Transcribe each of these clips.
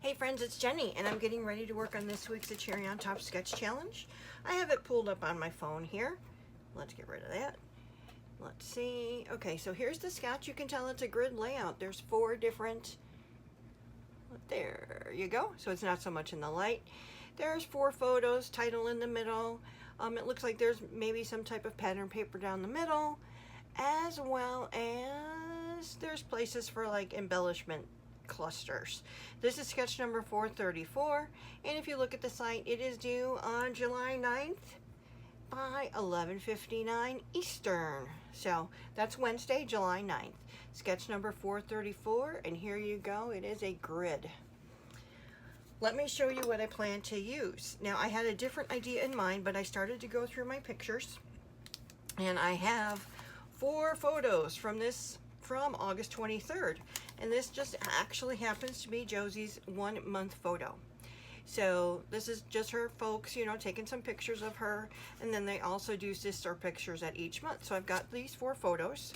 Hey friends, it's Jenny, and I'm getting ready to work on this week's A Cherry on Top Sketch Challenge. I have it pulled up on my phone here. Let's get rid of that. Let's see. Okay, so here's the sketch. You can tell it's a grid layout. There's 4 different... There you go. So it's not so much in the light. There's 4 photos, title in the middle. It looks like there's maybe some type of pattern paper down the middle, as well as there's places for like embellishment clusters. This is sketch number 434, and if you look at the site, it is due on July 9th by 11:59 Eastern. So that's Wednesday, July 9th. Sketch number 434, and here you go. It is a grid. Let me show you what I plan to use. Now, I had a different idea in mind, but I started to go through my pictures, and I have 4 photos from August 23rd. And this just actually happens to be Josie's 1-month photo. So this is just her folks, you know, taking some pictures of her. And then they also do sister pictures at each month. So I've got these 4 photos.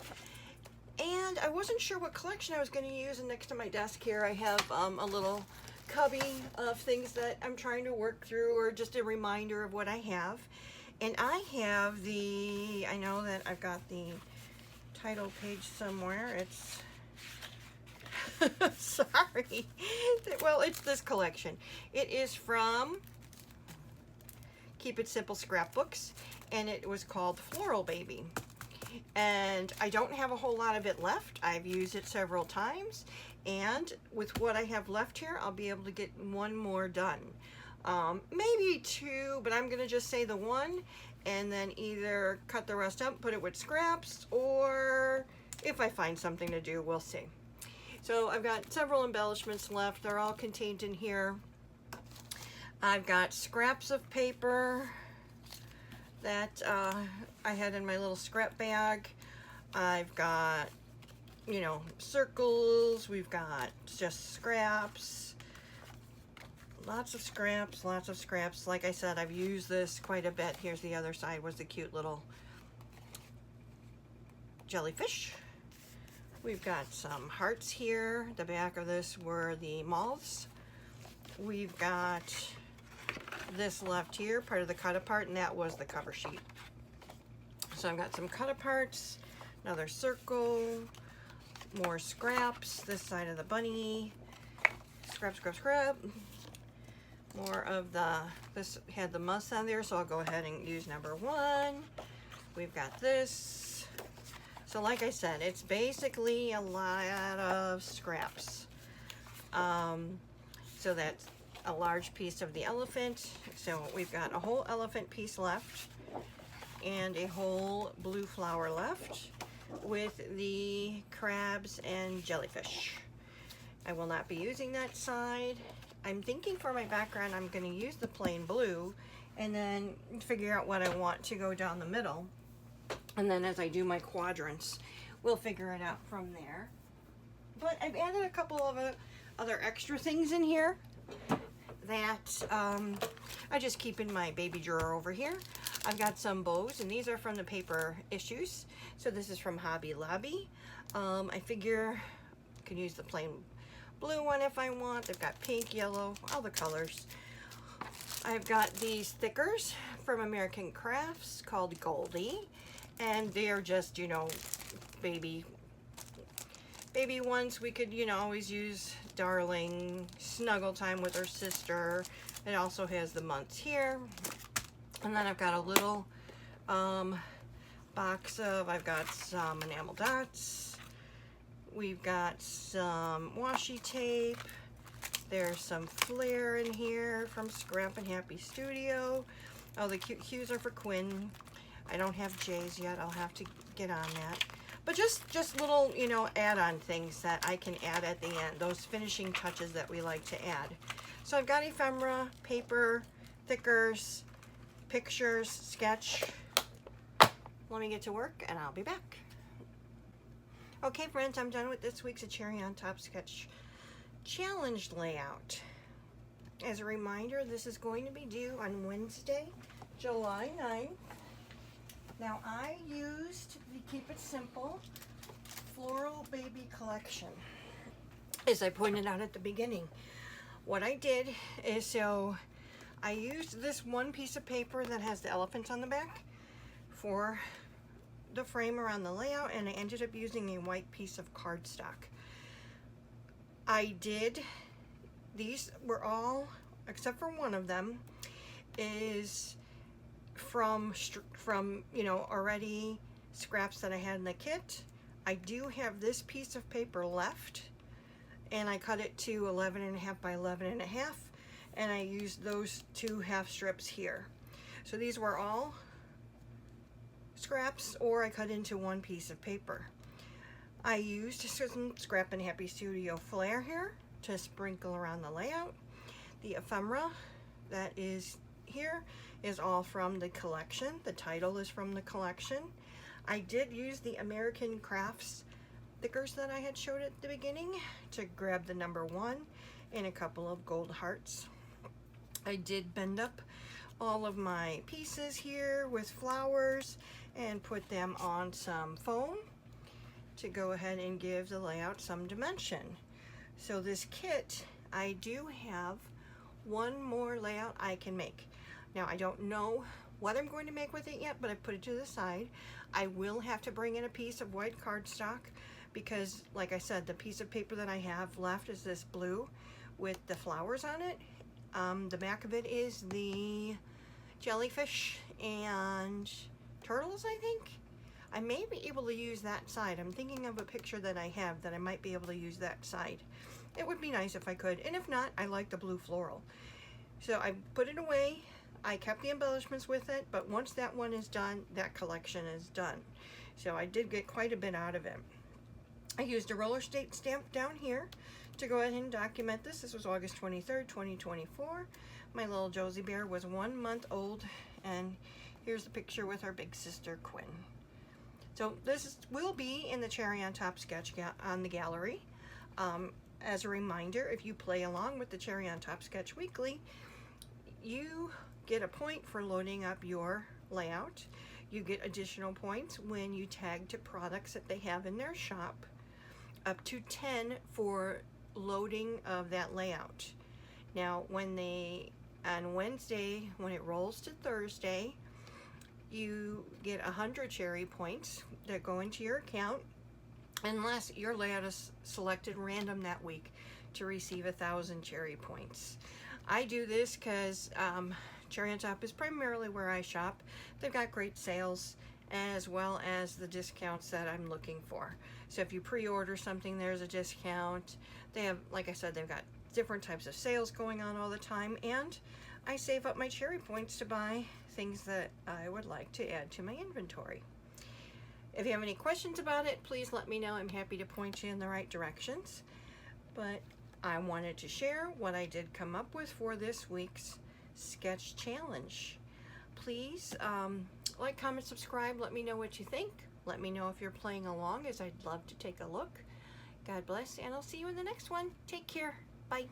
And I wasn't sure what collection I was going to use. And next to my desk here, I have a little cubby of things that I'm trying to work through, or just a reminder of what I have. And I have I know that I've got the title page somewhere. It's... sorry. Well, it's this collection. It is from Keep It Simple Scrapbooks, and it was called Floral Baby. And I don't have a whole lot of it left. I've used it several times, and with what I have left here, I'll be able to get 1 more done. Maybe 2, but I'm gonna just say the 1, and then either cut the rest up, put it with scraps, or if I find something to do, we'll see. So I've got several embellishments left. They're all contained in here. I've got scraps of paper that I had in my little scrap bag. I've got, you know, circles. We've got just scraps. Lots of scraps, lots of scraps. Like I said, I've used this quite a bit. Here's the other side, was the cute little jellyfish. We've got some hearts here. The back of this were the moths. We've got this left here, part of the cut apart, and that was the cover sheet. So I've got some cut aparts, another circle, more scraps, this side of the bunny, scrap, scrap, scrap. More of this had the muss on there, so I'll go ahead and use number 1. We've got this. So like I said, it's basically a lot of scraps. So that's a large piece of the elephant. So we've got a whole elephant piece left and a whole blue flower left with the crabs and jellyfish. I will not be using that side. I'm thinking for my background, I'm going to use the plain blue and then figure out what I want to go down the middle. And then as I do my quadrants, we'll figure it out from there. But I've added a couple of other extra things in here that I just keep in my baby drawer over here. I've got some bows, and these are from the paper issues. So this is from Hobby Lobby. I figure I can use the plain blue one if I want. They've got pink, yellow, all the colors. I've got these stickers from American Crafts called Goldie. And they're just, you know, baby ones. We could, you know, always use darling, snuggle time with her sister. It also has the months here. And then I've got a little box of, I've got some enamel dots. We've got some washi tape. There's some flair in here from Scrappin Happy Studio. Oh, the cute cues are for Quinn. I don't have J's yet. I'll have to get on that. But just little, you know, add-on things that I can add at the end. Those finishing touches that we like to add. So I've got ephemera, paper, thickers, pictures, sketch. Let me get to work and I'll be back. Okay, friends, I'm done with this week's A Cherry on Top Sketch Challenge layout. As a reminder, this is going to be due on Wednesday, July 9th. Now, I used the Keep It Simple Floral Baby collection, as I pointed out at the beginning. what I did is, so I used this one piece of paper that has the elephants on the back for the frame around the layout, and I ended up using a white piece of cardstock. These were all, except for one of them, is from you know, already scraps that I had in the kit. I do have this piece of paper left, and I cut it to 11.5 by 11.5, and I used those 2 half strips here. So these were all scraps, or I cut into one piece of paper. I used some Scrappin Happy Studio flair here to sprinkle around the layout. The ephemera that is here is all from the collection. The title is from the collection. I did use the American Crafts stickers that I had showed at the beginning to grab the number 1 and a couple of gold hearts. I did bend up all of my pieces here with flowers and put them on some foam to go ahead and give the layout some dimension. So this kit, I do have one more layout I can make. Now, I don't know what I'm going to make with it yet, but I put it to the side. I will have to bring in a piece of white cardstock because, like I said, the piece of paper that I have left is this blue with the flowers on it. The back of it is the jellyfish and turtles, I think. I may be able to use that side. I'm thinking of a picture that I have that I might be able to use that side. It would be nice if I could, and if not, I like the blue floral. So I put it away. I kept the embellishments with it, but once that one is done, that collection is done. So I did get quite a bit out of it. I used a roller state stamp down here to go ahead and document this. This was August 23rd, 2024. My little Josie Bear was 1 month old, and here's the picture with our big sister Quinn. So this will be in the Cherry on Top sketch on the gallery. As a reminder, if you play along with the Cherry on Top Sketch Weekly, you get a point for loading up your layout. You get additional points when you tag to products that they have in their shop, up to 10 for loading of that layout. Now, on Wednesday, when it rolls to Thursday, you get 100 cherry points that go into your account, unless your layout is selected random that week to receive 1,000 cherry points. I do this because Cherry on Top is primarily where I shop. They've got great sales as well as the discounts that I'm looking for. So if you pre-order something, there's a discount. They have, like I said, they've got different types of sales going on all the time, and I save up my cherry points to buy things that I would like to add to my inventory. If you have any questions about it, please let me know. I'm happy to point you in the right directions. But I wanted to share what I did come up with for this week's sketch challenge. Please like, comment, subscribe. Let me know what you think. Let me know if you're playing along, as I'd love to take a look. God bless, and I'll see you in the next one. Take care. Bye.